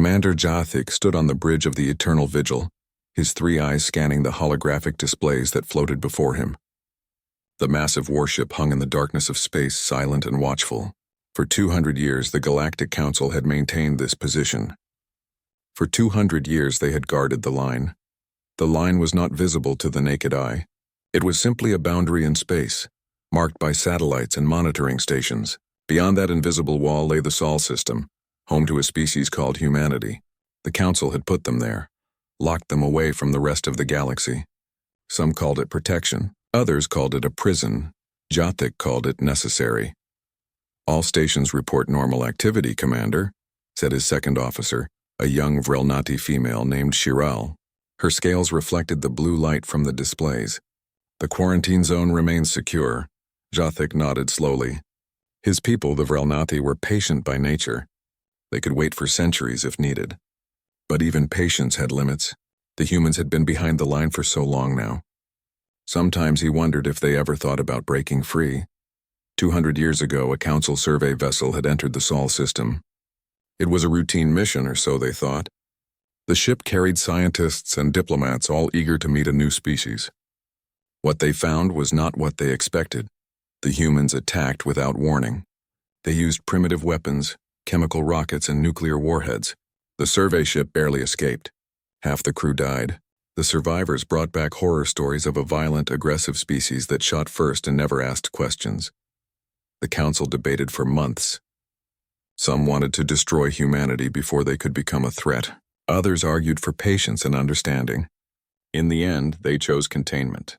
Commander Jathik stood on the bridge of the Eternal Vigil, his three eyes scanning the holographic displays that floated before him. The massive warship hung in the darkness of space, silent and watchful. For 200 years, the Galactic Council had maintained this position. For 200 years, they had guarded the line. The line was not visible to the naked eye. It was simply a boundary in space, marked by satellites and monitoring stations. Beyond that invisible wall lay the Sol system, home to a species called humanity. The Council had put them there, locked them away from the rest of the galaxy. Some called it protection, others called it a prison. Jathik called it necessary. "All stations report normal activity, Commander," said his second officer, a young Vrelnati female named Shiral. Her scales reflected the blue light from the displays. "The quarantine zone remains secure." Jathik nodded slowly. His people, the Vrelnati, were patient by nature. They could wait for centuries if needed. But even patience had limits. The humans had been behind the line for so long now. Sometimes he wondered if they ever thought about breaking free. 200 years ago, a Council survey vessel had entered the Sol system. It was a routine mission, or so they thought. The ship carried scientists and diplomats, all eager to meet a new species. What they found was not what they expected. The humans attacked without warning. They used primitive weapons, chemical rockets, and nuclear warheads. The survey ship barely escaped. Half the crew died. The survivors brought back horror stories of a violent, aggressive species that shot first and never asked questions. The Council debated for months. Some wanted to destroy humanity before they could become a threat. Others argued for patience and understanding. In the end, they chose containment.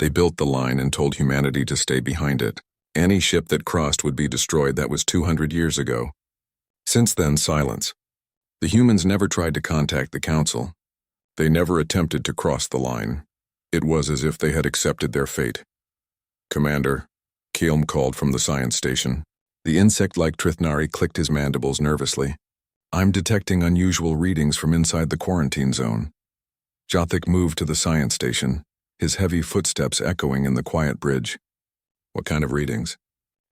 They built the line and told humanity to stay behind it. Any ship that crossed would be destroyed. That was 200 years ago. Since then, silence. The humans never tried to contact the Council. They never attempted to cross the line. It was as if they had accepted their fate. "Commander," Kielm called from the science station. The insect-like Trithnari clicked his mandibles nervously. "I'm detecting unusual readings from inside the quarantine zone." Jathik moved to the science station, his heavy footsteps echoing in the quiet bridge. "What kind of readings?"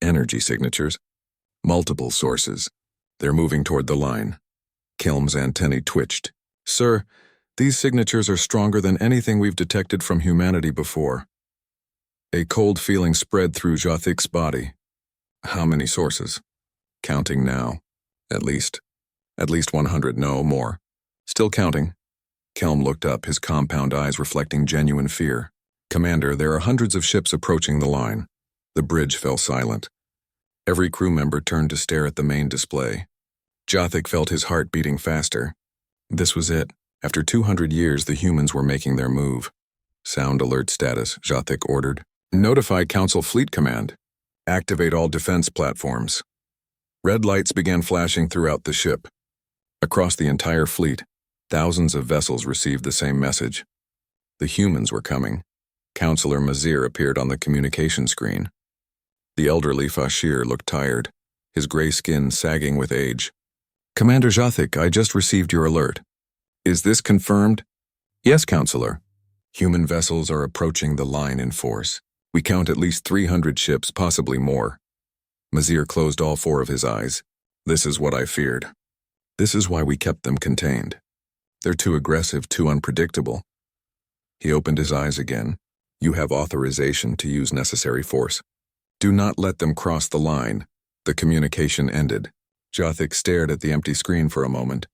"Energy signatures. Multiple sources. They're moving toward the line." Kielm's antennae twitched. "Sir, these signatures are stronger than anything we've detected from humanity before." A cold feeling spread through Jathik's body. "How many sources?" "Counting now. At least 100, no more. Still counting." Kielm looked up, his compound eyes reflecting genuine fear. "Commander, there are hundreds of ships approaching the line." The bridge fell silent. Every crew member turned to stare at the main display. Jathik felt his heart beating faster. This was it. After 200 years, the humans were making their move. "Sound alert status," Jathik ordered. "Notify Council Fleet Command. Activate all defense platforms." Red lights began flashing throughout the ship. Across the entire fleet, thousands of vessels received the same message. The humans were coming. Counselor Mazir appeared on the communication screen. The elderly Fashir looked tired, his gray skin sagging with age. "Commander Jathik, I just received your alert." "Is this confirmed?" "Yes, Counselor. Human vessels are approaching the line in force. We count at least 300 ships, possibly more." Mazir closed all four of his eyes. "This is what I feared. This is why we kept them contained. They're too aggressive, too unpredictable." He opened his eyes again. "You have authorization to use necessary force. Do not let them cross the line." The communication ended. Jathik stared at the empty screen for a moment.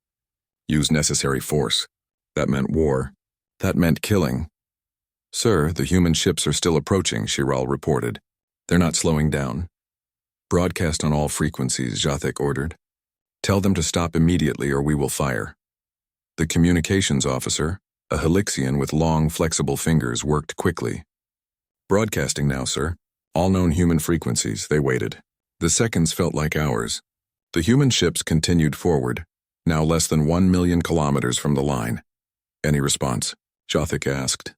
Use necessary force. That meant war. That meant killing. "Sir, the human ships are still approaching," Shiral reported. "They're not slowing down." "Broadcast on all frequencies," Jathik ordered. "Tell them to stop immediately or we will fire." The communications officer, a Helixian with long, flexible fingers, worked quickly. "Broadcasting now, sir. All known human frequencies." They waited. The seconds felt like hours. The human ships continued forward, now less than 1 million kilometers from the line. "Any response?" Jathik asked.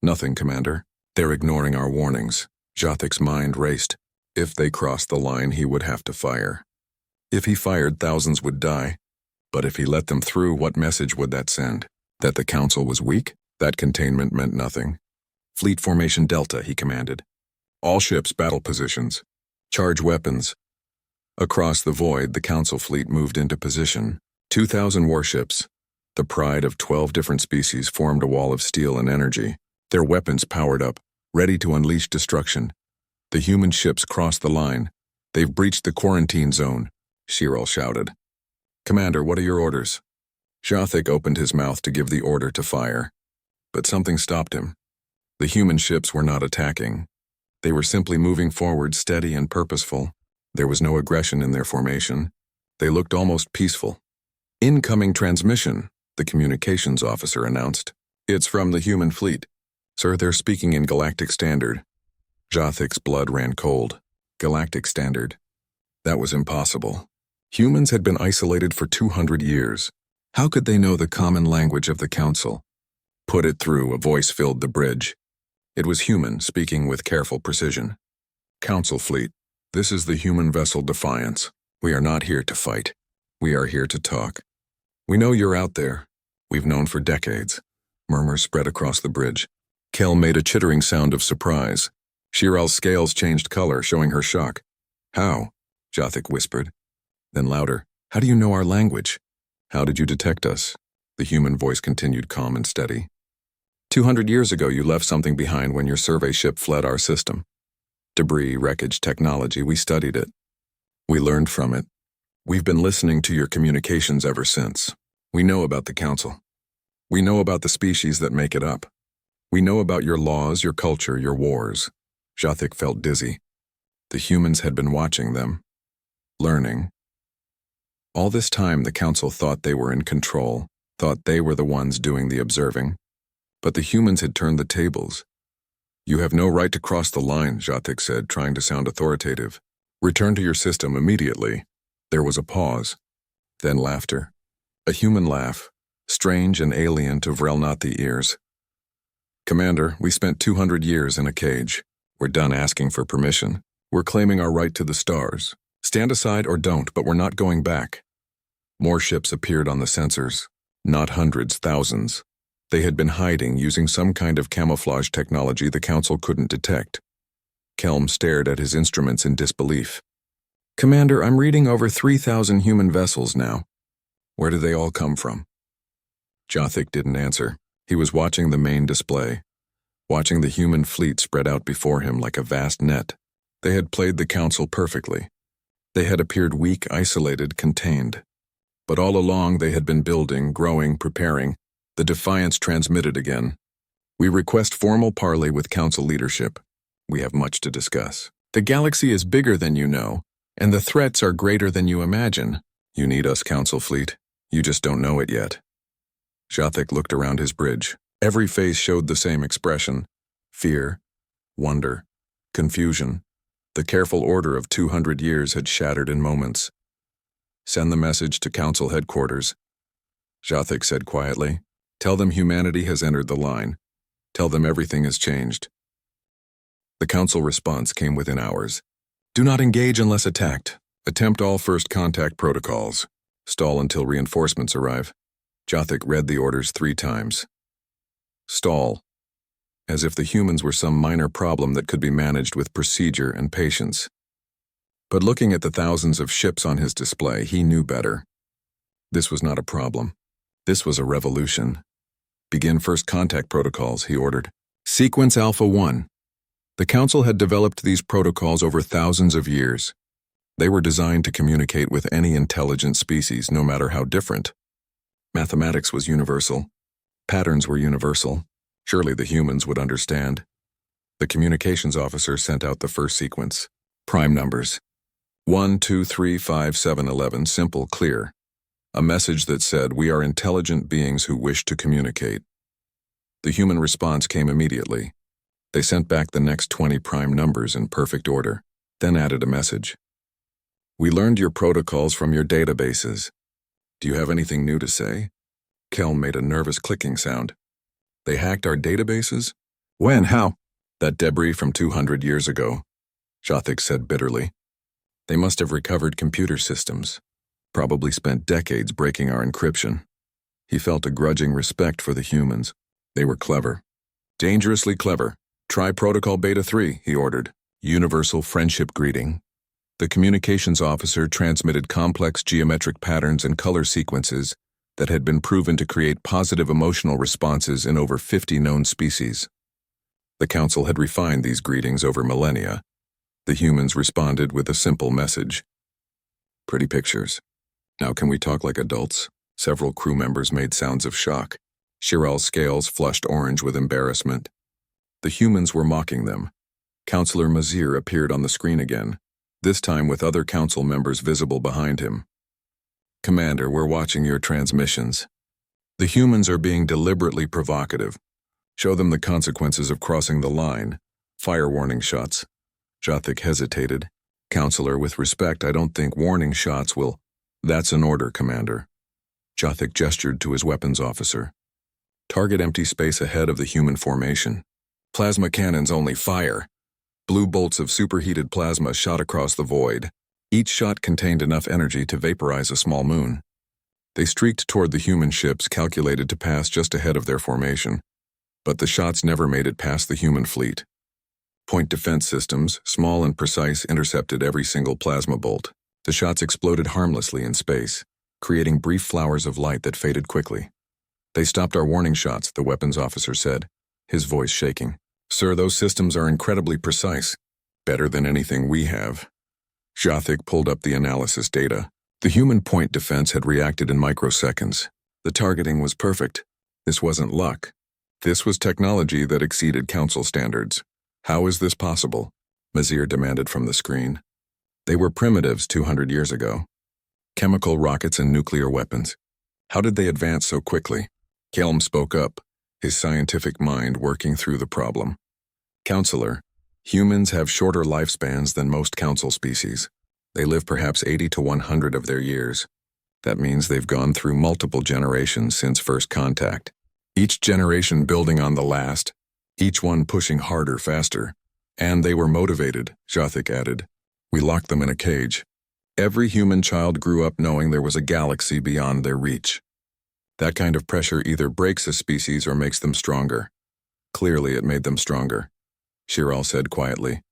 "Nothing, Commander. They're ignoring our warnings." Jathik's mind raced. If they crossed the line, he would have to fire. If he fired, thousands would die. But if he let them through, what message would that send? That the Council was weak? That containment meant nothing. "Fleet Formation Delta," he commanded. "All ships, battle positions. Charge weapons." Across the void, the Council fleet moved into position. 2,000 warships, the pride of 12 different species, formed a wall of steel and energy, their weapons powered up, ready to unleash destruction. The human ships crossed the line. They've breached the quarantine zone, Shirel shouted. Commander, what are your orders? Jothic opened his mouth to give the order to fire. But something stopped him. The human ships were not attacking. They were simply moving forward, steady and purposeful. There was no aggression in their formation. They looked almost peaceful. Incoming transmission, the communications officer announced. It's from the human fleet. Sir, they're speaking in Galactic Standard. Jothic's blood ran cold. Galactic Standard. That was impossible. Humans had been isolated for 200 years. How could they know the common language of the Council? Put it through, a voice filled the bridge. It was human, speaking with careful precision. Council fleet, this is the human vessel Defiance. We are not here to fight. We are here to talk. We know you're out there. We've known for decades. Murmurs spread across the bridge. Kel made a chittering sound of surprise. Shirel's scales changed color, showing her shock. How? Jothic whispered. Then louder. How do you know our language? How did you detect us? The human voice continued calm and steady. 200 years ago, you left something behind when your survey ship fled our system. Debris, wreckage, technology, we studied it. We learned from it. We've been listening to your communications ever since. We know about the Council. We know about the species that make it up. We know about your laws, your culture, your wars. Jothic felt dizzy. The humans had been watching them. Learning. All this time, the Council thought they were in control, thought they were the ones doing the observing. But the humans had turned the tables. You have no right to cross the line, Jothic said, trying to sound authoritative. Return to your system immediately. There was a pause. Then laughter. A human laugh, strange and alien to Vrelnathi ears. Commander, we spent 200 years in a cage. We're done asking for permission. We're claiming our right to the stars. Stand aside or don't, but we're not going back. More ships appeared on the sensors. Not hundreds, thousands. They had been hiding using some kind of camouflage technology the Council couldn't detect. Kelm stared at his instruments in disbelief. Commander, I'm reading over 3,000 human vessels now. Where do they all come from? Jothic didn't answer. He was watching the main display, watching the human fleet spread out before him like a vast net. They had played the Council perfectly. They had appeared weak, isolated, contained. But all along they had been building, growing, preparing. The Defiance transmitted again. We request formal parley with Council leadership. We have much to discuss. The galaxy is bigger than you know, and the threats are greater than you imagine. You need us, Council fleet. You just don't know it yet. Jothic looked around his bridge. Every face showed the same expression. Fear, wonder, confusion. The careful order of 200 years had shattered in moments. Send the message to Council headquarters. Jothic said quietly. Tell them humanity has entered the line. Tell them everything has changed. The Council response came within hours. Do not engage unless attacked. Attempt all first contact protocols. Stall until reinforcements arrive. Jothic read the orders 3 times. Stall. As if the humans were some minor problem that could be managed with procedure and patience. But looking at the thousands of ships on his display, he knew better. This was not a problem. This was a revolution. Begin first contact protocols, he ordered. Sequence Alpha 1. The Council had developed these protocols over thousands of years. They were designed to communicate with any intelligent species, no matter how different. Mathematics was universal. Patterns were universal. Surely the humans would understand. The communications officer sent out the first sequence. Prime numbers. 1, 2, 3, 5, 7, 11, simple, clear. A message that said, we are intelligent beings who wish to communicate. The human response came immediately. They sent back the next 20 prime numbers in perfect order, then added a message. We learned your protocols from your databases. Do you have anything new to say? Kelm made a nervous clicking sound. They hacked our databases? When? How? That debris from 200 years ago, Jothic said bitterly. They must have recovered computer systems. Probably spent decades breaking our encryption. He felt a grudging respect for the humans. They were clever. Dangerously clever. Try Protocol Beta 3, he ordered. Universal friendship greeting. The communications officer transmitted complex geometric patterns and color sequences that had been proven to create positive emotional responses in over 50 known species. The council had refined these greetings over millennia. The humans responded with a simple message. Pretty pictures. Now can we talk like adults? Several crew members made sounds of shock. Shiral's scales flushed orange with embarrassment. The humans were mocking them. Counselor Mazir appeared on the screen again, this time with other council members visible behind him. Commander, we're watching your transmissions. The humans are being deliberately provocative. Show them the consequences of crossing the line. Fire warning shots. Jothik hesitated. Counselor, with respect, I don't think warning shots will... That's an order, Commander. Jothik gestured to his weapons officer. Target empty space ahead of the human formation. Plasma cannons only fire. Blue bolts of superheated plasma shot across the void. Each shot contained enough energy to vaporize a small moon. They streaked toward the human ships calculated to pass just ahead of their formation. But the shots never made it past the human fleet. Point defense systems, small and precise, intercepted every single plasma bolt. The shots exploded harmlessly in space, creating brief flowers of light that faded quickly. They stopped our warning shots, the weapons officer said, his voice shaking. Sir, those systems are incredibly precise. Better than anything we have. Jothik pulled up the analysis data. The human point defense had reacted in microseconds. The targeting was perfect. This wasn't luck. This was technology that exceeded council standards. How is this possible? Mazir demanded from the screen. They were primitives 200 years ago. Chemical rockets and nuclear weapons. How did they advance so quickly? Kelm spoke up, his scientific mind working through the problem. Counselor, humans have shorter lifespans than most council species. They live perhaps 80 to 100 of their years. That means they've gone through multiple generations since first contact. Each generation building on the last, each one pushing harder, faster. And they were motivated, Jothik added. We locked them in a cage. Every human child grew up knowing there was a galaxy beyond their reach. That kind of pressure either breaks a species or makes them stronger. Clearly it made them stronger, Shiral said quietly.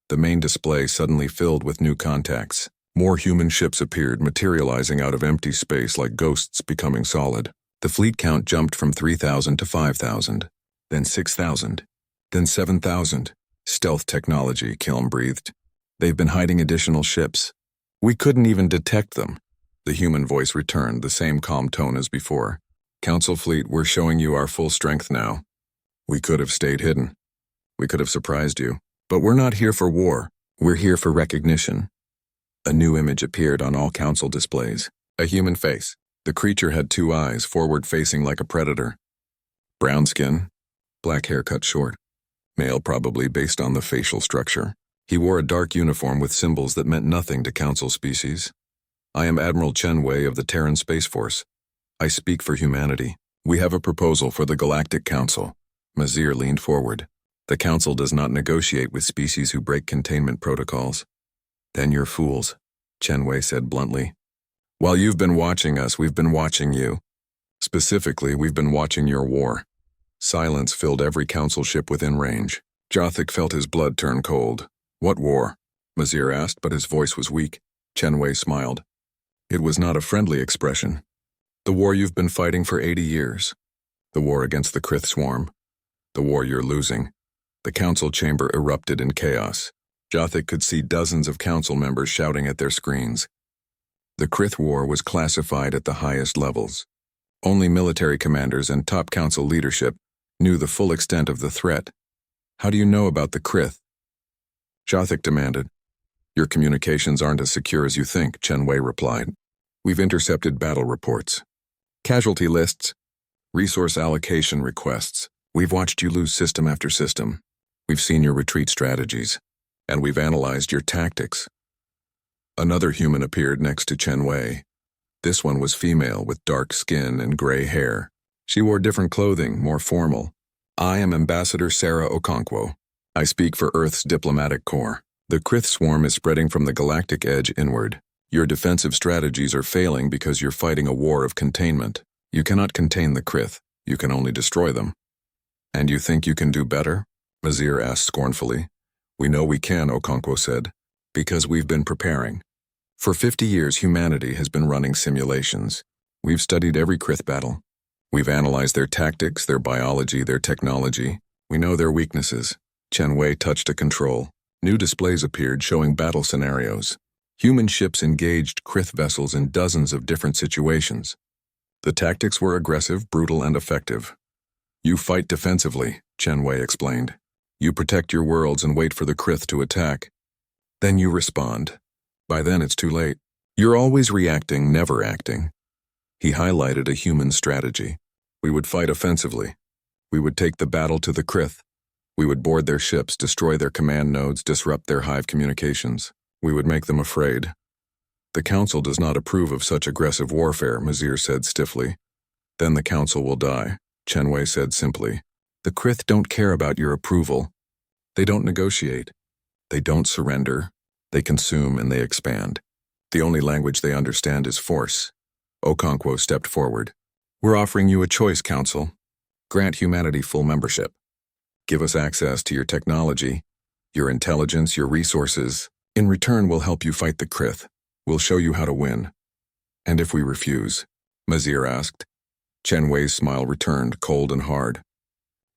The main display suddenly filled with new contacts. More human ships appeared, materializing out of empty space like ghosts becoming solid. The fleet count jumped from 3,000 to 5,000, then 6,000, then 7,000. Stealth technology, Kilm breathed. They've been hiding additional ships. We couldn't even detect them. The human voice returned, the same calm tone as before. Council fleet, we're showing you our full strength now. We could have stayed hidden. We could have surprised you. But we're not here for war. We're here for recognition. A new image appeared on all council displays. A human face. The creature had 2 eyes, forward-facing like a predator. Brown skin, black hair cut short. Male probably based on the facial structure. He wore a dark uniform with symbols that meant nothing to council species. I am Admiral Chen Wei of the Terran Space Force. I speak for humanity. We have a proposal for the Galactic Council. Mazir leaned forward. The Council does not negotiate with species who break containment protocols. Then you're fools, Chen Wei said bluntly. While you've been watching us, we've been watching you. Specifically, we've been watching your war. Silence filled every council ship within range. Jothik felt his blood turn cold. What war? Mazir asked, but his voice was weak. Chen Wei smiled. It was not a friendly expression. The war you've been fighting for 80 years. The war against the Krith swarm. The war you're losing. The council chamber erupted in chaos. Jothik could see dozens of council members shouting at their screens. The Krith war was classified at the highest levels. Only military commanders and top council leadership knew the full extent of the threat. How do you know about the Krith? Jothik demanded. Your communications aren't as secure as you think, Chen Wei replied. We've intercepted battle reports, casualty lists, resource allocation requests. We've watched you lose system after system. We've seen your retreat strategies, and we've analyzed your tactics. Another human appeared next to Chen Wei. This one was female with dark skin and gray hair. She wore different clothing, more formal. I am Ambassador Sarah Okonkwo. I speak for Earth's diplomatic corps. The Krith swarm is spreading from the galactic edge inward. Your defensive strategies are failing because you're fighting a war of containment. You cannot contain the Krith. You can only destroy them. And you think you can do better? Mazir asked scornfully. We know we can, Okonkwo said. Because we've been preparing. For 50 years, humanity has been running simulations. We've studied every Krith battle. We've analyzed their tactics, their biology, their technology. We know their weaknesses. Chen Wei touched a control. New displays appeared showing battle scenarios. Human ships engaged Krith vessels in dozens of different situations. The tactics were aggressive, brutal, and effective. You fight defensively, Chen Wei explained. You protect your worlds and wait for the Krith to attack. Then you respond. By then it's too late. You're always reacting, never acting. He highlighted a human strategy. We would fight offensively. We would take the battle to the Krith. We would board their ships, destroy their command nodes, disrupt their hive communications. We would make them afraid. The Council does not approve of such aggressive warfare, Mazir said stiffly. Then the Council will die, Chen Wei said simply. The Krith don't care about your approval. They don't negotiate. They don't surrender. They consume and they expand. The only language they understand is force. Okonkwo stepped forward. We're offering you a choice, Council. Grant humanity full membership. Give us access to your technology, your intelligence, your resources. In return, we'll help you fight the Krith. We'll show you how to win. And if we refuse? Mazir asked. Chen Wei's smile returned, cold and hard.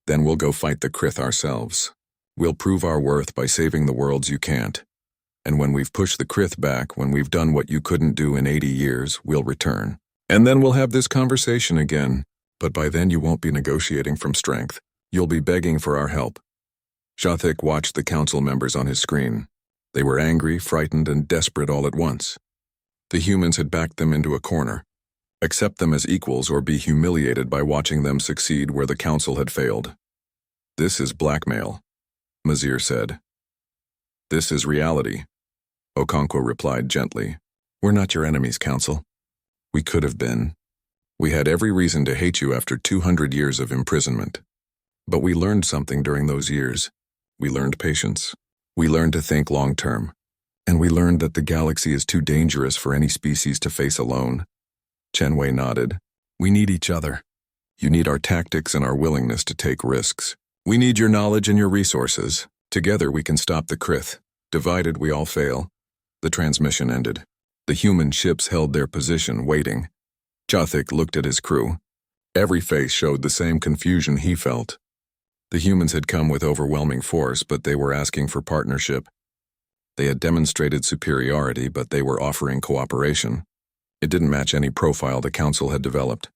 Then we'll go fight the Krith ourselves. We'll prove our worth by saving the worlds you can't. And when we've pushed the Krith back, when we've done what you couldn't do in 80 years, we'll return. And then we'll have this conversation again. But by then you won't be negotiating from strength. You'll be begging for our help. Jathik watched the council members on his screen. They were angry, frightened, and desperate all at once. The humans had backed them into a corner. Accept them as equals or be humiliated by watching them succeed where the council had failed. This is blackmail, Mazir said. This is reality, Okonkwo replied gently. We're not your enemies, Council. We could have been. We had every reason to hate you after 200 years of imprisonment. But we learned something during those years. We learned patience. We learned to think long-term. And we learned that the galaxy is too dangerous for any species to face alone. Chen Wei nodded. We need each other. You need our tactics and our willingness to take risks. We need your knowledge and your resources. Together we can stop the Krith. Divided we all fail. The transmission ended. The human ships held their position, waiting. Jathik looked at his crew. Every face showed the same confusion he felt. The humans had come with overwhelming force, but they were asking for partnership. They had demonstrated superiority, but they were offering cooperation. It didn't match any profile the council had developed.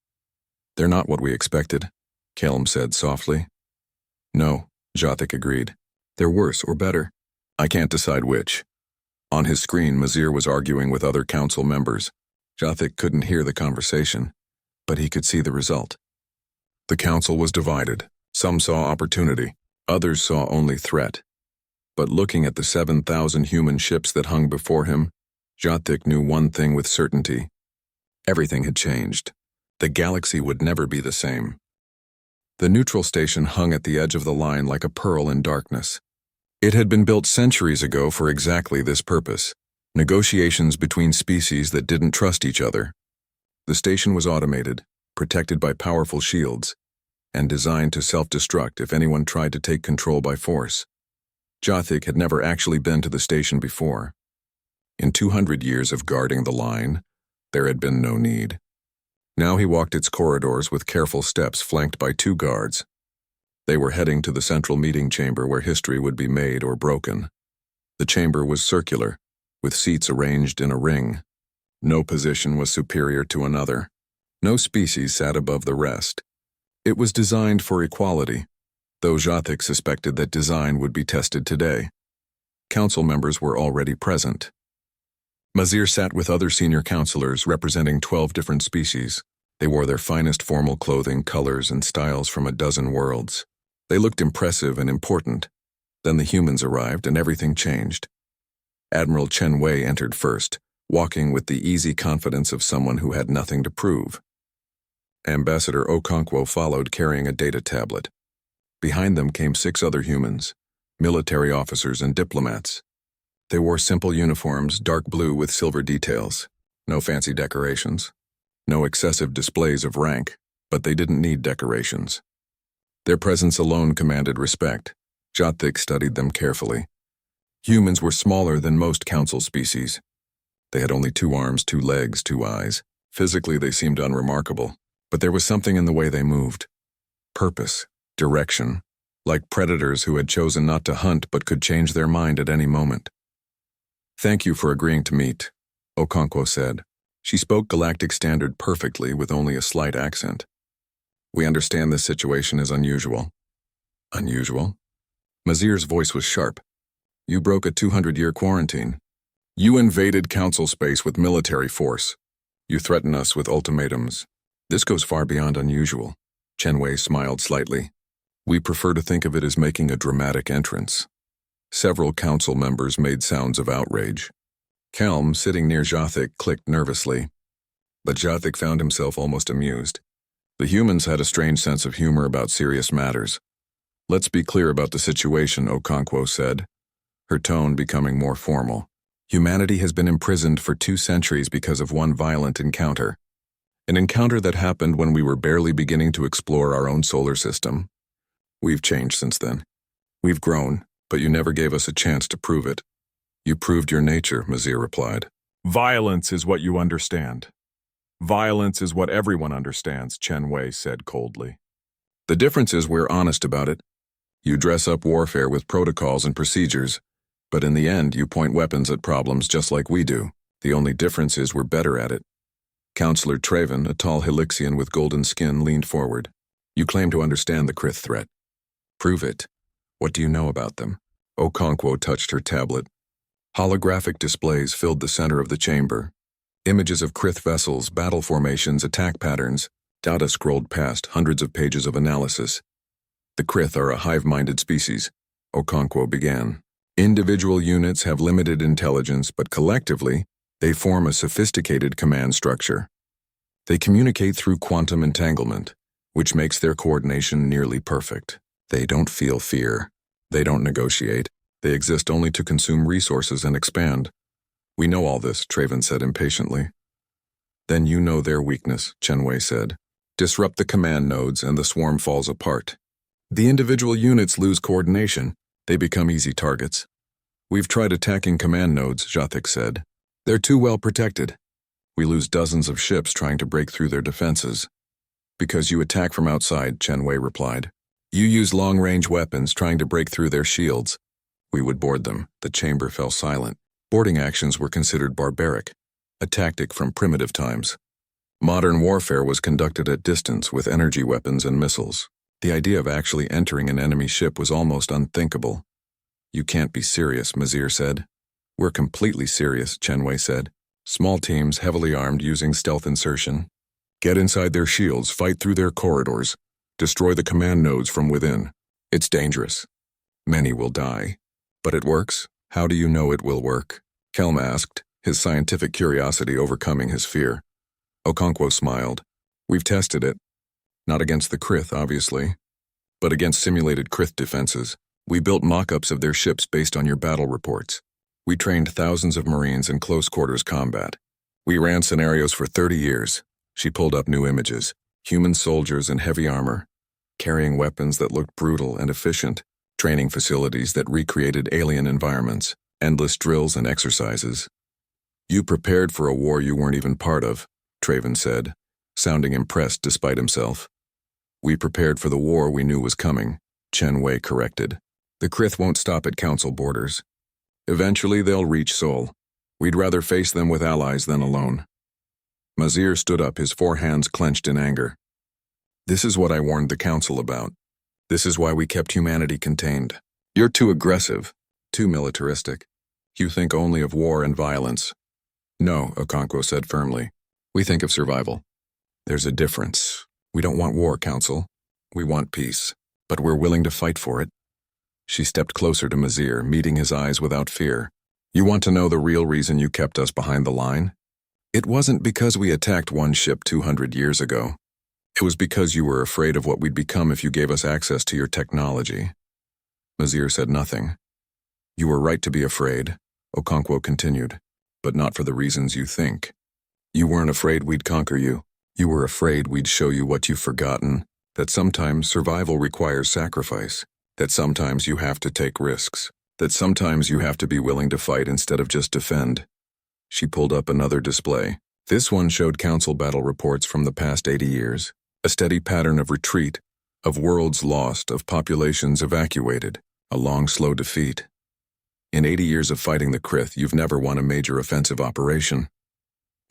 They're not what we expected, Kelm said softly. No, Jathik agreed. They're worse or better. I can't decide which. On his screen, Mazir was arguing with other council members. Jathik couldn't hear the conversation, but he could see the result. The council was divided. Some saw opportunity, others saw only threat. But looking at the 7,000 human ships that hung before him, Jathik knew one thing with certainty. Everything had changed. The galaxy would never be the same. The neutral station hung at the edge of the line like a pearl in darkness. It had been built centuries ago for exactly this purpose, negotiations between species that didn't trust each other. The station was automated, protected by powerful shields, and designed to self-destruct if anyone tried to take control by force. Jathik had never actually been to the station before. In 200 years of guarding the line, there had been no need. Now he walked its corridors with careful steps flanked by 2 guards. They were heading to the central meeting chamber where history would be made or broken. The chamber was circular, with seats arranged in a ring. No position was superior to another. No species sat above the rest. It was designed for equality, though Jathik suspected that design would be tested today. Council members were already present. Mazir sat with other senior counselors representing 12 different species. They wore their finest formal clothing, colors, and styles from a dozen worlds. They looked impressive and important. Then the humans arrived and everything changed. Admiral Chen Wei entered first, walking with the easy confidence of someone who had nothing to prove. Ambassador Okonkwo followed carrying a data tablet. Behind them came 6 other humans, military officers and diplomats. They wore simple uniforms, dark blue with silver details. No fancy decorations. No excessive displays of rank, but they didn't need decorations. Their presence alone commanded respect. Jathik studied them carefully. Humans were smaller than most council species. They had only 2 arms, 2 legs, 2 eyes. Physically, they seemed unremarkable, but there was something in the way they moved. Purpose, direction, like predators who had chosen not to hunt but could change their mind at any moment. "Thank you for agreeing to meet," Okonkwo said. She spoke Galactic Standard perfectly with only a slight accent. "We understand this situation is unusual." "Unusual?" Mazir's voice was sharp. "You broke a 200-year quarantine. You invaded council space with military force. You threaten us with ultimatums. This goes far beyond unusual." Chenwei smiled slightly. "We prefer to think of it as making a dramatic entrance." Several council members made sounds of outrage. Kelm, sitting near Jathik, clicked nervously. But Jathik found himself almost amused. The humans had a strange sense of humor about serious matters. "Let's be clear about the situation," Okonkwo said, her tone becoming more formal. "Humanity has been imprisoned for 2 centuries because of one violent encounter. An encounter that happened when we were barely beginning to explore our own solar system. We've changed since then. We've grown, but you never gave us a chance to prove it." "You proved your nature," Mazir replied. "Violence is what you understand. Violence is what everyone understands," Chenwei said coldly. "The difference is we're honest about it. You dress up warfare with protocols and procedures, but in the end you point weapons at problems just like we do. The only difference is we're better at it." Counselor Traven, a tall Helixian with golden skin, leaned forward. "You claim to understand the Krith threat. Prove it. What do you know about them?" Okonkwo touched her tablet. Holographic displays filled the center of the chamber. Images of Krith vessels, battle formations, attack patterns. Data scrolled past hundreds of pages of analysis. "The Krith are a hive-minded species," Okonkwo began. "Individual units have limited intelligence, but collectively, they form a sophisticated command structure. They communicate through quantum entanglement, which makes their coordination nearly perfect. They don't feel fear. They don't negotiate. They exist only to consume resources and expand." "We know all this," Traven said impatiently. "Then you know their weakness," Chenwei said. "Disrupt the command nodes and the swarm falls apart. The individual units lose coordination. They become easy targets." "We've tried attacking command nodes," Jathik said. "They're too well protected. We lose dozens of ships trying to break through their defenses." "Because you attack from outside," Chenwei replied. "You use long-range weapons trying to break through their shields. We would board them." The chamber fell silent. Boarding actions were considered barbaric, a tactic from primitive times. Modern warfare was conducted at distance with energy weapons and missiles. The idea of actually entering an enemy ship was almost unthinkable. "You can't be serious," Mazir said. "We're completely serious," Chenwei said. "Small teams, heavily armed, using stealth insertion. Get inside their shields, fight through their corridors, destroy the command nodes from within. It's dangerous. Many will die. But it works. How do you know it will work?" Kelm asked, his scientific curiosity overcoming his fear. Okonkwo smiled. "We've tested it. Not against the Krith, obviously, but against simulated Krith defenses. We built mock-ups of their ships based on your battle reports. We trained thousands of Marines in close-quarters combat. We ran scenarios for 30 years. She pulled up new images. Human soldiers in heavy armor, carrying weapons that looked brutal and efficient, training facilities that recreated alien environments, endless drills and exercises. "You prepared for a war you weren't even part of," Traven said, sounding impressed despite himself. "We prepared for the war we knew was coming," Chenwei corrected. "The Krith won't stop at council borders. Eventually they'll reach Seoul. We'd rather face them with allies than alone." Mazir stood up, his 4 hands clenched in anger. "This is what I warned the council about. This is why we kept humanity contained. You're too aggressive, too militaristic. You think only of war and violence." "No," Okonkwo said firmly. "We think of survival. There's a difference. We don't want war, Council. We want peace, but we're willing to fight for it." She stepped closer to Mazir, meeting his eyes without fear. "You want to know the real reason you kept us behind the line? It wasn't because we attacked one ship 200 years ago. It was because you were afraid of what we'd become if you gave us access to your technology." Mazir said nothing. "You were right to be afraid," Okonkwo continued, "but not for the reasons you think. You weren't afraid we'd conquer you. You were afraid we'd show you what you've forgotten, that sometimes survival requires sacrifice, that sometimes you have to take risks. That sometimes you have to be willing to fight instead of just defend. She pulled up another display. This one showed council battle reports from the past 80 years, a steady pattern of retreat, of worlds lost, of populations evacuated, a long, slow defeat. In 80 years of fighting the Krith, you've never won a major offensive operation,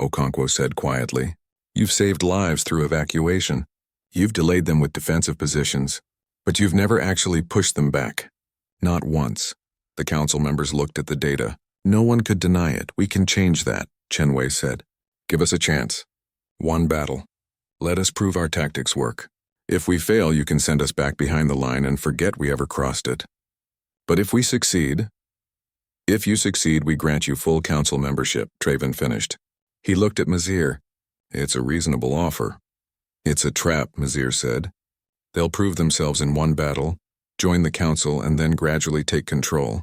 Okonkwo said quietly. You've saved lives through evacuation. You've delayed them with defensive positions, but you've never actually pushed them back. Not once. The council members looked at the data. No one could deny it. We can change that, Chen Wei said. Give us a chance. One battle. Let us prove our tactics work. If we fail, you can send us back behind the line and forget we ever crossed it. But if you succeed, we grant you full council membership, Traven finished. He looked at Mazir. It's a reasonable offer. It's a trap, Mazir said. They'll prove themselves in one battle, join the council, and then gradually take control.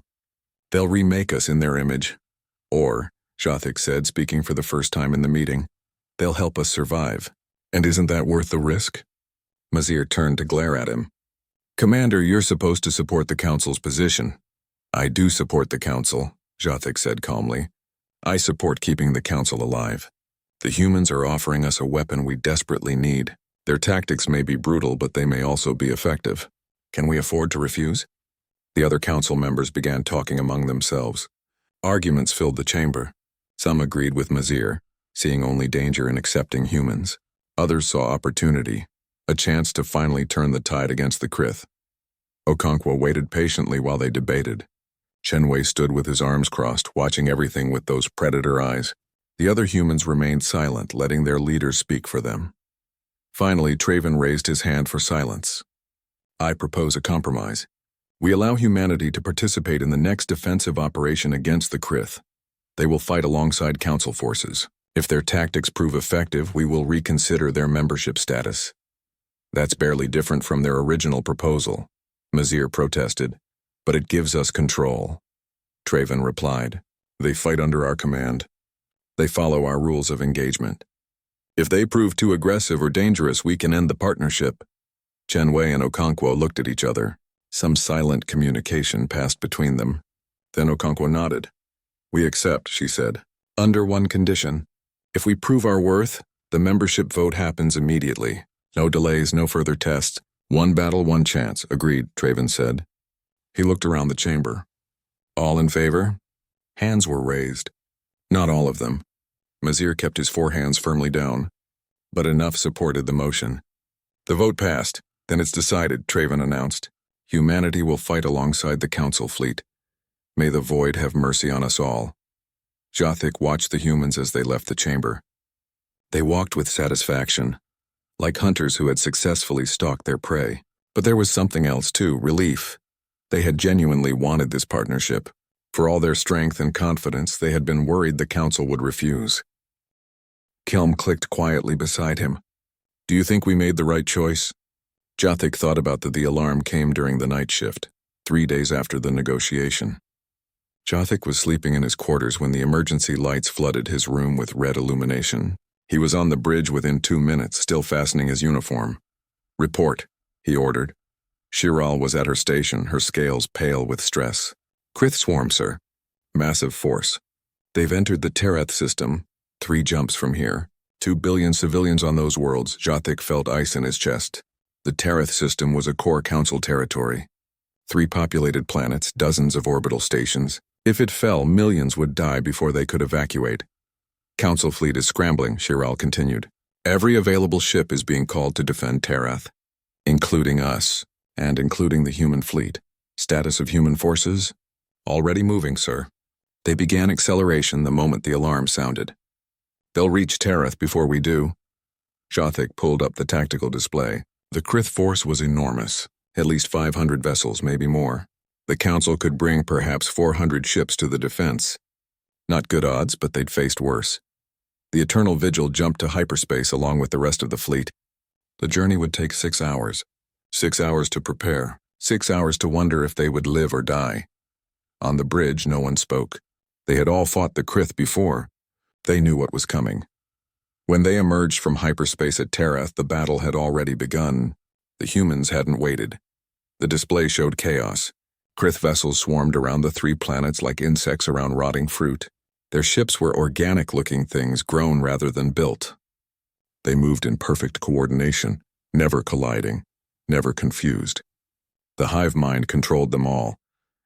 They'll remake us in their image. Or, Jothik said, speaking for the first time in the meeting, they'll help us survive. And isn't that worth the risk? Mazir turned to glare at him. Commander, you're supposed to support the council's position. I do support the council, Jothik said calmly. I support keeping the council alive. The humans are offering us a weapon we desperately need. Their tactics may be brutal, but they may also be effective. Can we afford to refuse? The other council members began talking among themselves. Arguments filled the chamber. Some agreed with Mazir, seeing only danger in accepting humans. Others saw opportunity, a chance to finally turn the tide against the Krith. Okonkwo waited patiently while they debated. Chen Wei stood with his arms crossed, watching everything with those predator eyes. The other humans remained silent, letting their leaders speak for them. Finally, Traven raised his hand for silence. I propose a compromise. We allow humanity to participate in the next defensive operation against the Krith. They will fight alongside council forces. If their tactics prove effective, we will reconsider their membership status. That's barely different from their original proposal, Mazir protested, but it gives us control. Traven replied. They fight under our command. They follow our rules of engagement. If they prove too aggressive or dangerous, we can end the partnership. Chen Wei and Okonkwo looked at each other. Some silent communication passed between them. Then Okonkwo nodded. We accept, she said. Under one condition. If we prove our worth, the membership vote happens immediately. No delays, no further tests. One battle, one chance, agreed, Traven said. He looked around the chamber. All in favor? Hands were raised. Not all of them. Mazir kept his four hands firmly down, but enough supported the motion. The vote passed. Then it's decided, Traven announced. Humanity will fight alongside the council fleet. May the void have mercy on us all. Jothik watched the humans as they left the chamber. They walked with satisfaction, like hunters who had successfully stalked their prey. But there was something else too, relief. They had genuinely wanted this partnership. For all their strength and confidence, they had been worried the council would refuse. Kelm clicked quietly beside him. Do you think we made the right choice? Jothik thought about that the alarm came during the night shift, 3 days after the negotiation. Jothik was sleeping in his quarters when the emergency lights flooded his room with red illumination. He was on the bridge within 2 minutes, still fastening his uniform. Report, he ordered. Shiral was at her station, her scales pale with stress. Krith swarm, sir. Massive force. They've entered the Terath system, 3 jumps from here. 2 billion civilians on those worlds. Jothik felt ice in his chest. The Terath system was a core council territory. 3 populated planets, dozens of orbital stations. If it fell, millions would die before they could evacuate. Council fleet is scrambling, Shiral continued. Every available ship is being called to defend Terath, including us, and including the human fleet. Status of human forces? Already moving, sir. They began acceleration the moment the alarm sounded. They'll reach Terath before we do. Jothik pulled up the tactical display. The Krith force was enormous, at least 500 vessels, maybe more. The council could bring perhaps 400 ships to the defense. Not good odds, but they'd faced worse. The Eternal Vigil jumped to hyperspace along with the rest of the fleet. The journey would take 6 hours. 6 hours to prepare, 6 hours to wonder if they would live or die. On the bridge, no one spoke. They had all fought the Krith before. They knew what was coming. When they emerged from hyperspace at Terath, the battle had already begun. The humans hadn't waited. The display showed chaos. Krith vessels swarmed around the three planets like insects around rotting fruit. Their ships were organic-looking things grown rather than built. They moved in perfect coordination, never colliding, never confused. The hive mind controlled them all,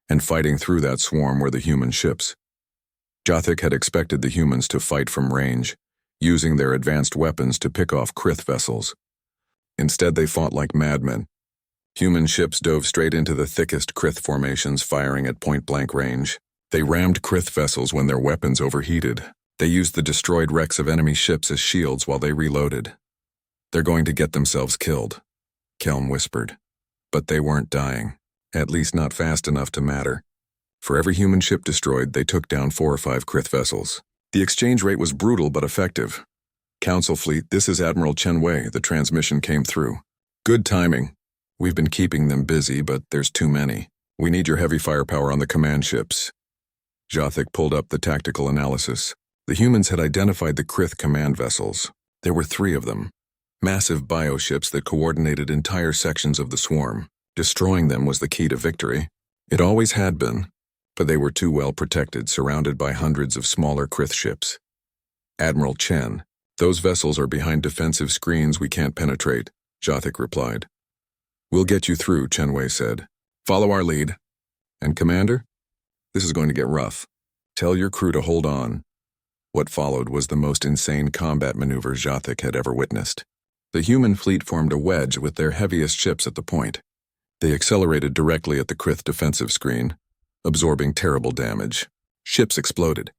and fighting through that swarm were the human ships. Jothik had expected the humans to fight from range, using their advanced weapons to pick off Krith vessels. Instead, they fought like madmen. Human ships dove straight into the thickest Krith formations, firing at point-blank range. They rammed Krith vessels when their weapons overheated. They used the destroyed wrecks of enemy ships as shields while they reloaded. "They're going to get themselves killed," Kelm whispered. But they weren't dying, at least not fast enough to matter. For every human ship destroyed, they took down 4 or 5 Krith vessels. The exchange rate was brutal but effective. "Council Fleet, this is Admiral Chen Wei," the transmission came through. "Good timing. We've been keeping them busy, but there's too many. We need your heavy firepower on the command ships." Jothik pulled up the tactical analysis. The humans had identified the Krith command vessels. There were 3 of them. Massive bioships that coordinated entire sections of the swarm. Destroying them was the key to victory. It always had been, but they were too well protected, surrounded by hundreds of smaller Krith ships. "Admiral Chen, those vessels are behind defensive screens we can't penetrate," Jothik replied. "We'll get you through," Chen Wei said. "Follow our lead. And Commander? This is going to get rough. Tell your crew to hold on." What followed was the most insane combat maneuver Jothik had ever witnessed. The human fleet formed a wedge with their heaviest ships at the point. They accelerated directly at the Krith defensive screen, absorbing terrible damage. Ships exploded.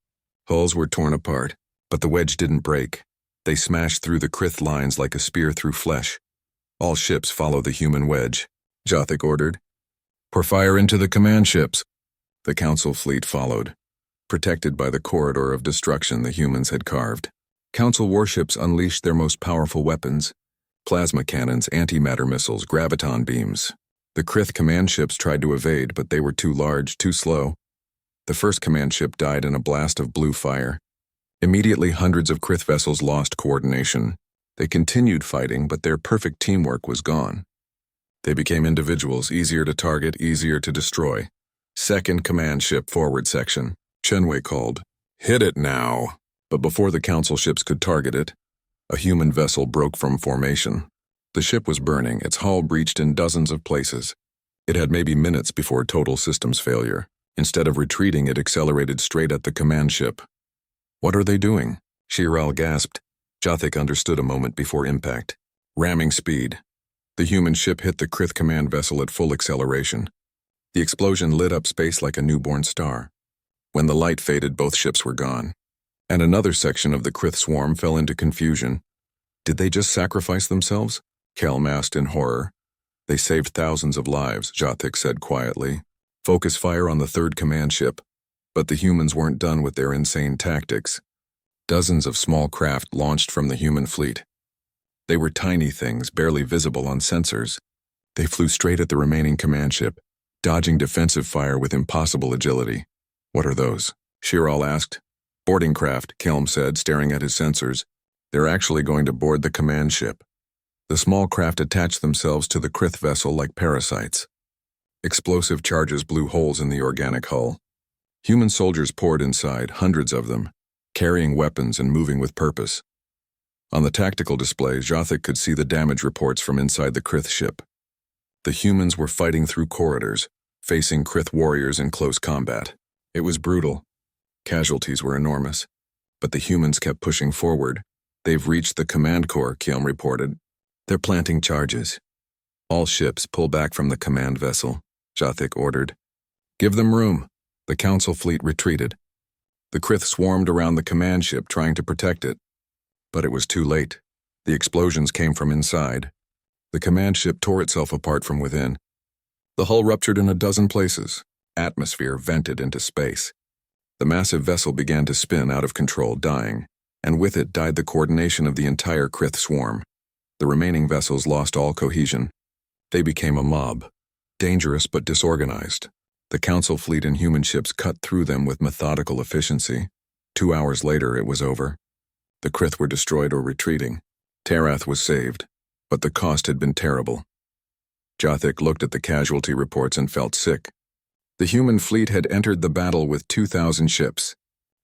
Hulls were torn apart, but the wedge didn't break. They smashed through the Krith lines like a spear through flesh. "All ships follow the human wedge," Jothik ordered. "Pour fire into the command ships." The Council fleet followed, protected by the corridor of destruction the humans had carved. Council warships unleashed their most powerful weapons: plasma cannons, antimatter missiles, graviton beams. The Krith command ships tried to evade, but they were too large, too slow. The first command ship died in a blast of blue fire. Immediately, hundreds of Krith vessels lost coordination. They continued fighting, but their perfect teamwork was gone. They became individuals, easier to target, easier to destroy. "Second command ship forward section," Chen Wei called. "Hit it now." But before the Council ships could target it, a human vessel broke from formation. The ship was burning, its hull breached in dozens of places. It had maybe minutes before total systems failure. Instead of retreating, it accelerated straight at the command ship. "What are they doing?" Shiral gasped. Jothik understood a moment before impact. Ramming speed. The human ship hit the Krith command vessel at full acceleration. The explosion lit up space like a newborn star. When the light faded, both ships were gone. And another section of the Krith swarm fell into confusion. Did they just sacrifice themselves? Kelm asked in horror. "They saved thousands of lives," Jothik said quietly. "Focus fire on the third command ship." But the humans weren't done with their insane tactics. Dozens of small craft launched from the human fleet. They were tiny things, barely visible on sensors. They flew straight at the remaining command ship, dodging defensive fire with impossible agility. "What are those?" Shiral asked. "Boarding craft," Kelm said, staring at his sensors. "They're actually going to board the command ship." The small craft attached themselves to the Krith vessel like parasites. Explosive charges blew holes in the organic hull. Human soldiers poured inside, hundreds of them, carrying weapons and moving with purpose. On the tactical display, Jothik could see the damage reports from inside the Krith ship. The humans were fighting through corridors, facing Krith warriors in close combat. It was brutal. Casualties were enormous. But the humans kept pushing forward. "They've reached the command core," Kelm reported. "They're planting charges." "All ships pull back from the command vessel," Jothik ordered. "Give them room." The Council fleet retreated. The Krith swarmed around the command ship, trying to protect it. But it was too late. The explosions came from inside. The command ship tore itself apart from within. The hull ruptured in a dozen places. Atmosphere vented into space. The massive vessel began to spin out of control, dying, and with it died the coordination of the entire Krith swarm. The remaining vessels lost all cohesion. They became a mob, dangerous but disorganized. The Council fleet and human ships cut through them with methodical efficiency. 2 hours later, it was over. The Krith were destroyed or retreating. Terath was saved, but the cost had been terrible. Jothik looked at the casualty reports and felt sick. The human fleet had entered the battle with 2,000 ships.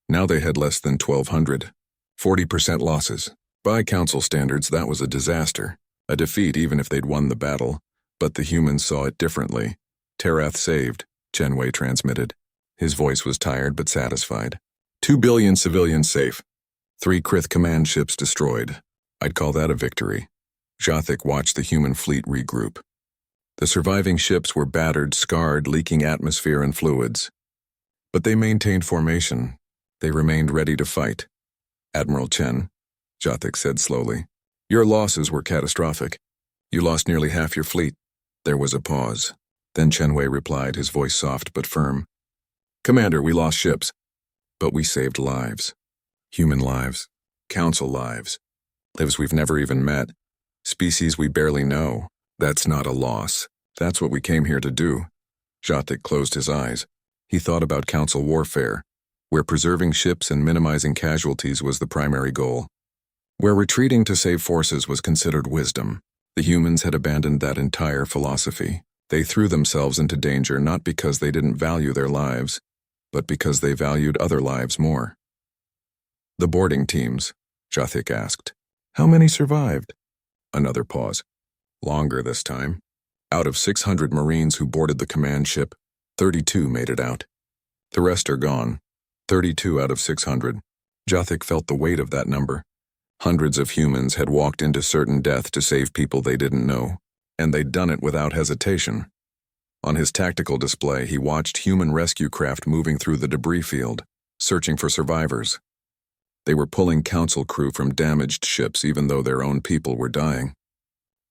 Now they had less than 1,200. 40% losses. By council standards, that was a disaster. A defeat even if they'd won the battle. But the humans saw it differently. Terath saved, Chenwei transmitted. His voice was tired but satisfied. 2 billion civilians safe. 3 Krith command ships destroyed. I'd call that a victory. Jothik watched the human fleet regroup. The surviving ships were battered, scarred, leaking atmosphere and fluids. But they maintained formation. They remained ready to fight. Admiral Chen, Jothik said slowly, your losses were catastrophic. You lost nearly half your fleet. There was a pause. Then Chenwei replied, his voice soft but firm. Commander, we lost ships. But we saved lives. Human lives. Council lives. Lives we've never even met. Species we barely know. That's not a loss. That's what we came here to do. Jothik closed his eyes. He thought about council warfare, where preserving ships and minimizing casualties was the primary goal. Where retreating to save forces was considered wisdom. The humans had abandoned that entire philosophy. They threw themselves into danger not because they didn't value their lives, but because they valued other lives more. The boarding teams, Jothik asked. How many survived? Another pause. Longer this time. Out of 600 Marines who boarded the command ship, 32 made it out. The rest are gone. 32 out of 600. Jothik felt the weight of that number. Hundreds of humans had walked into certain death to save people they didn't know, and they'd done it without hesitation. On his tactical display, he watched human rescue craft moving through the debris field, searching for survivors. They were pulling council crew from damaged ships even though their own people were dying.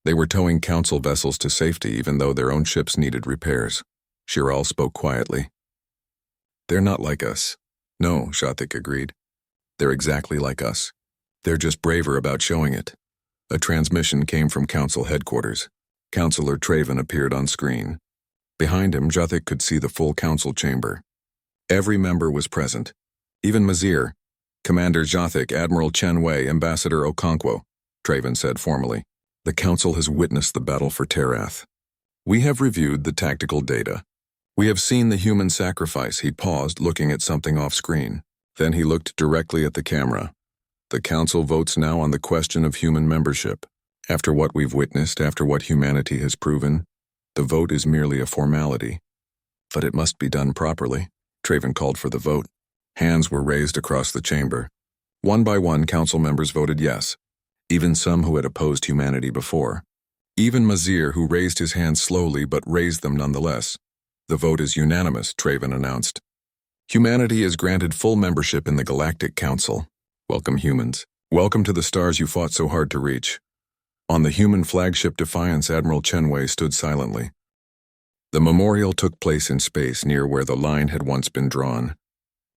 They were towing council vessels to safety even though their own ships needed repairs. Shiral spoke quietly. They're not like us. No, Jothik agreed. They're exactly like us. They're just braver about showing it. A transmission came from council headquarters. Councillor Traven appeared on screen. Behind him, Jothik could see the full council chamber. Every member was present. Even Mazir. Commander Jothik, Admiral Chenwei, Ambassador Okonkwo, Traven said formally. The council has witnessed the battle for Terath. We have reviewed the tactical data. We have seen the human sacrifice. He paused, looking at something off screen. Then he looked directly at the camera. The council votes now on the question of human membership. After what we've witnessed, after what humanity has proven, the vote is merely a formality. But it must be done properly. Traven called for the vote. Hands were raised across the chamber. One by one, council members voted yes. Even some who had opposed humanity before. Even Mazir, who raised his hands slowly but raised them nonetheless. The vote is unanimous, Traven announced. Humanity is granted full membership in the Galactic Council. Welcome, humans. Welcome to the stars you fought so hard to reach. On the human flagship Defiance, Admiral Chenwei stood silently. The memorial took place in space near where the line had once been drawn.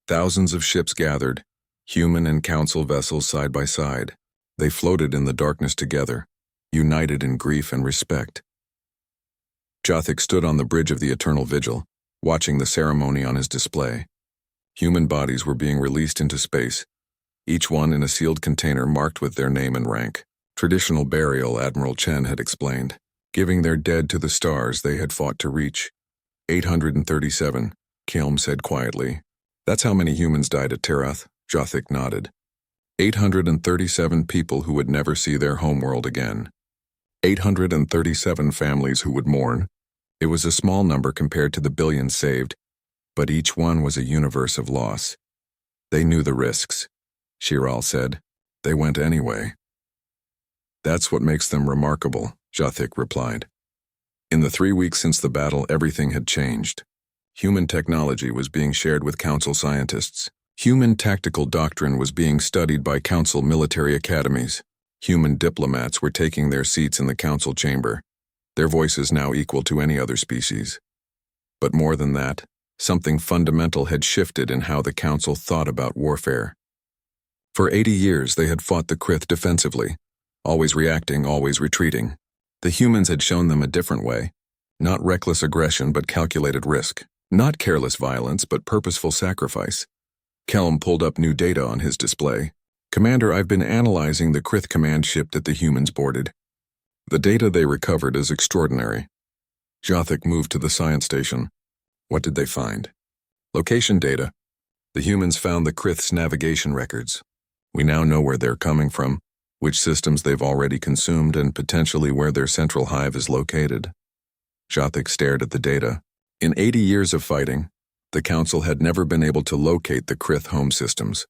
Thousands of ships gathered, human and council vessels side by side. They floated in the darkness together, united in grief and respect. Jothik stood on the bridge of the Eternal Vigil, watching the ceremony on his display. Human bodies were being released into space, each one in a sealed container marked with their name and rank. Traditional burial, Admiral Chen had explained, giving their dead to the stars they had fought to reach. 837, Kilm said quietly. That's how many humans died at Terath, Jothik nodded. 837 people who would never see their homeworld again. 837 families who would mourn. It was a small number compared to the billions saved, but each one was a universe of loss. They knew the risks, Shiral said. They went anyway. That's what makes them remarkable, Jothik replied. In the 3 weeks since the battle, everything had changed. Human technology was being shared with council scientists. Human tactical doctrine was being studied by council military academies. Human diplomats were taking their seats in the council chamber, their voices now equal to any other species. But more than that, something fundamental had shifted in how the council thought about warfare. For 80 years, they had fought the Krith defensively, always reacting, always retreating. The humans had shown them a different way, not reckless aggression but calculated risk, not careless violence but purposeful sacrifice. Kelm pulled up new data on his display. Commander, I've been analyzing the Krith command ship that the humans boarded. The data they recovered is extraordinary. Jothik moved to the science station. What did they find? Location data. The humans found the Krith's navigation records. We now know where they're coming from, which systems they've already consumed, and potentially where their central hive is located. Jothik stared at the data. In 80 years of fighting, the Council had never been able to locate the Krith home systems.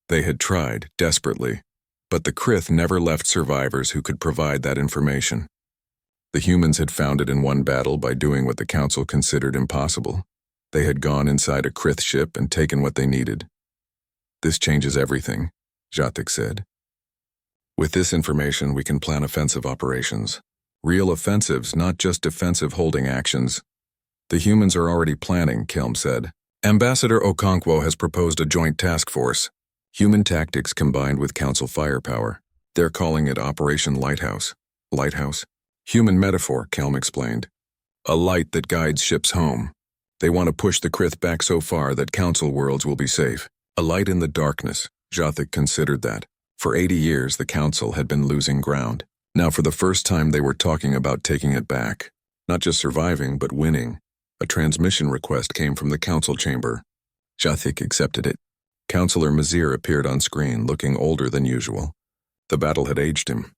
They had tried, desperately, but the Krith never left survivors who could provide that information. The humans had found it in one battle by doing what the Council considered impossible. They had gone inside a Krith ship and taken what they needed. This changes everything, Jothik said. With this information, we can plan offensive operations. Real offensives, not just defensive holding actions. The humans are already planning, Kelm said. Ambassador Okonkwo has proposed a joint task force. Human tactics combined with Council firepower. They're calling it Operation Lighthouse. Lighthouse? Human metaphor, Kelm explained. A light that guides ships home. They want to push the Krith back so far that Council worlds will be safe. A light in the darkness, Jothik considered that. For 80 years, the Council had been losing ground. Now for the first time they were talking about taking it back. Not just surviving, but winning. A transmission request came from the Council chamber. Jothik accepted it. Councillor Mazir appeared on screen, looking older than usual. The battle had aged him.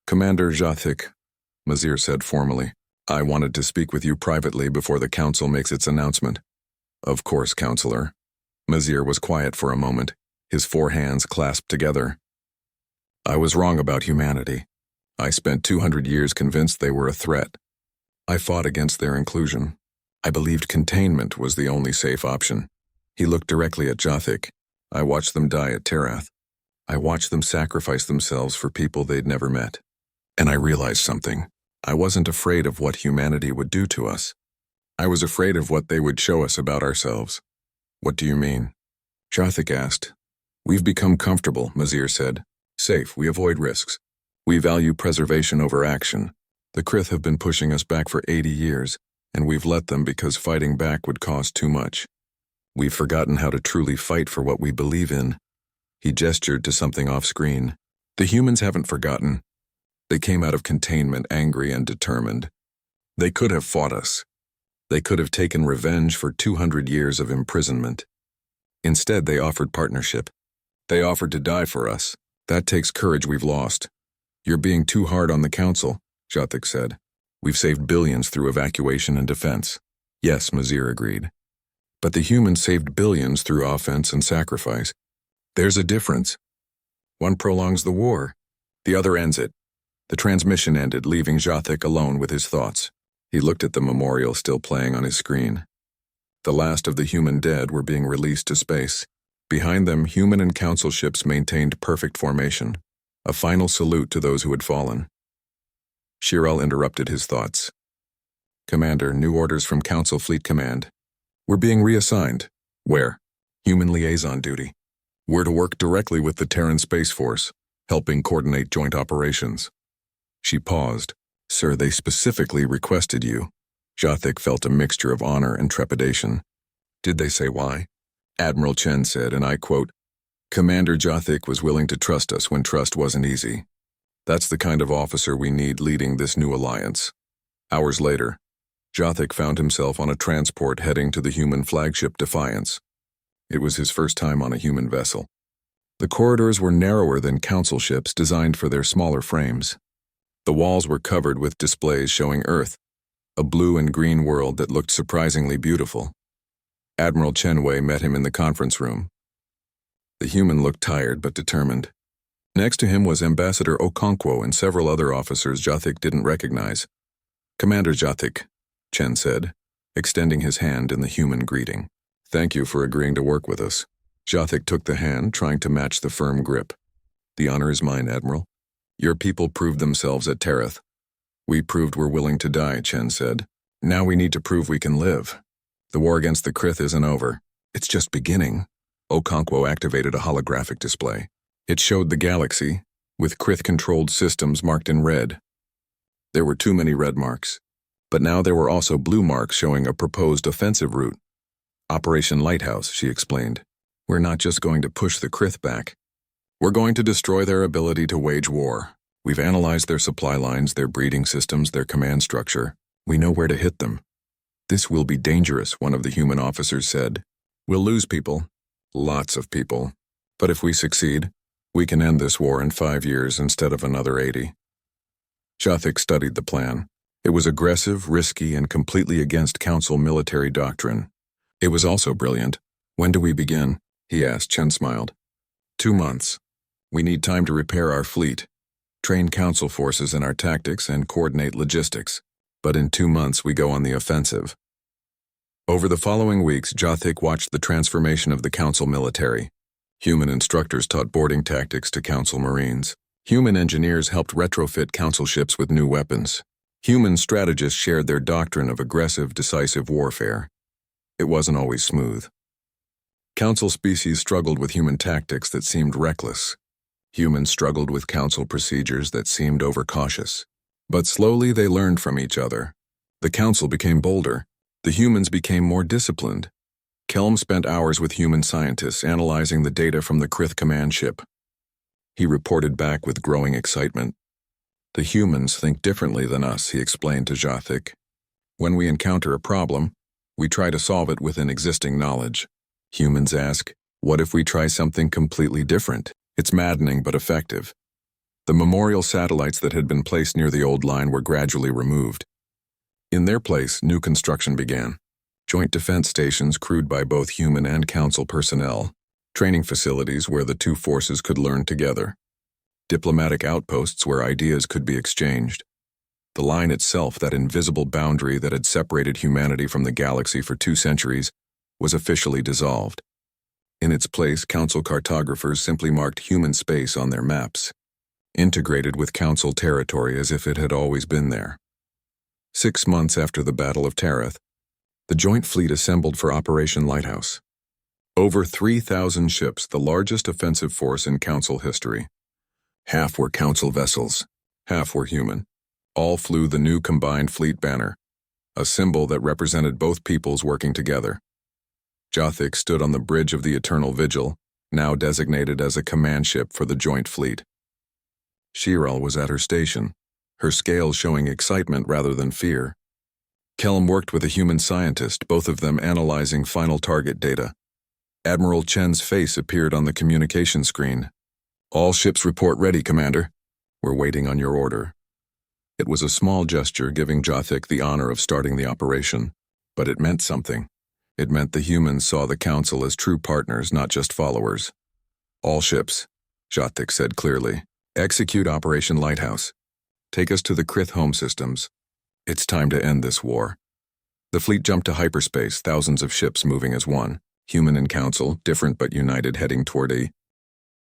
Commander Jothik, Mazir said formally, I wanted to speak with you privately before the Council makes its announcement. Of course, Councillor. Mazir was quiet for a moment, his four hands clasped together. I was wrong about humanity. I spent 200 years convinced they were a threat. I fought against their inclusion. I believed containment was the only safe option. He looked directly at Jothik. I watched them die at Terath. I watched them sacrifice themselves for people they'd never met. And I realized something. I wasn't afraid of what humanity would do to us. I was afraid of what they would show us about ourselves. What do you mean? Jothik asked. We've become comfortable, Mazir said. Safe, we avoid risks. We value preservation over action. The Krith have been pushing us back for 80 years, and we've let them because fighting back would cost too much. We've forgotten how to truly fight for what we believe in. He gestured to something off-screen. The humans haven't forgotten. They came out of containment angry and determined. They could have fought us. They could have taken revenge for 200 years of imprisonment. Instead, they offered partnership. They offered to die for us. That takes courage we've lost. You're being too hard on the Council, Jothik said. We've saved billions through evacuation and defense. Yes, Mazir agreed. But the humans saved billions through offense and sacrifice. There's a difference. One prolongs the war. The other ends it. The transmission ended, leaving Jothik alone with his thoughts. He looked at the memorial still playing on his screen. The last of the human dead were being released to space. Behind them, human and Council ships maintained perfect formation. A final salute to those who had fallen. Shirel interrupted his thoughts. Commander, new orders from Council Fleet Command. We're being reassigned. Where? Human liaison duty. We're to work directly with the Terran Space Force, helping coordinate joint operations. She paused. Sir, they specifically requested you. Jothik felt a mixture of honor and trepidation. Did they say why? Admiral Chen said, and I quote, Commander Jothik was willing to trust us when trust wasn't easy. That's the kind of officer we need leading this new alliance. Hours later, Jothik found himself on a transport heading to the human flagship Defiance. It was his first time on a human vessel. The corridors were narrower than Council ships designed for their smaller frames. The walls were covered with displays showing Earth, a blue and green world that looked surprisingly beautiful. Admiral Chenwei met him in the conference room. The human looked tired but determined. Next to him was Ambassador Okonkwo and several other officers Jothik didn't recognize. Commander Jothik, Chen said, extending his hand in the human greeting. Thank you for agreeing to work with us. Jothik took the hand, trying to match the firm grip. The honor is mine, Admiral. Your people proved themselves at Terath. We proved we're willing to die, Chen said. Now we need to prove we can live. The war against the Krith isn't over. It's just beginning. Okonkwo activated a holographic display. It showed the galaxy, with Krith-controlled systems marked in red. There were too many red marks. But now there were also blue marks showing a proposed offensive route. Operation Lighthouse, she explained. We're not just going to push the Krith back. We're going to destroy their ability to wage war. We've analyzed their supply lines, their breeding systems, their command structure. We know where to hit them. "This will be dangerous," one of the human officers said. "We'll lose people. Lots of people. But if we succeed, we can end this war in 5 years instead of another 80. Jothik studied the plan. It was aggressive, risky, and completely against Council military doctrine. It was also brilliant. "When do we begin?" he asked. Chen smiled. 2 months. We need time to repair our fleet, train Council forces in our tactics, and coordinate logistics. But in 2 months we go on the offensive. Over the following weeks, Jothik watched the transformation of the Council military. Human instructors taught boarding tactics to Council Marines. Human engineers helped retrofit Council ships with new weapons. Human strategists shared their doctrine of aggressive, decisive warfare. It wasn't always smooth. Council species struggled with human tactics that seemed reckless. Humans struggled with Council procedures that seemed overcautious. But slowly they learned from each other. The Council became bolder. The humans became more disciplined. Kelm spent hours with human scientists analyzing the data from the Krith command ship. He reported back with growing excitement. "The humans think differently than us," he explained to Jothik. "When we encounter a problem, we try to solve it within existing knowledge. Humans ask, what if we try something completely different? It's maddening but effective." The memorial satellites that had been placed near the old line were gradually removed. In their place, new construction began. Joint defense stations crewed by both human and Council personnel. Training facilities where the two forces could learn together. Diplomatic outposts where ideas could be exchanged. The line itself, that invisible boundary that had separated humanity from the galaxy for 2 centuries, was officially dissolved. In its place, Council cartographers simply marked human space on their maps, integrated with Council territory as if it had always been there. 6 months after the Battle of Tarath, the Joint Fleet assembled for Operation Lighthouse. Over 3,000 ships, the largest offensive force in Council history. Half were Council vessels, half were human. All flew the new combined fleet banner, a symbol that represented both peoples working together. Jothik stood on the bridge of the Eternal Vigil, now designated as a command ship for the Joint Fleet. Shiral was at her station, her scales showing excitement rather than fear. Kelm worked with a human scientist, both of them analyzing final target data. Admiral Chen's face appeared on the communication screen. "All ships report ready, Commander. We're waiting on your order." It was a small gesture giving Jothik the honor of starting the operation, but it meant something. It meant the humans saw the Council as true partners, not just followers. "All ships," Jothik said clearly. "Execute Operation Lighthouse. Take us to the Krith home systems. It's time to end this war." The fleet jumped to hyperspace, thousands of ships moving as one. Human and Council, different but united, heading toward a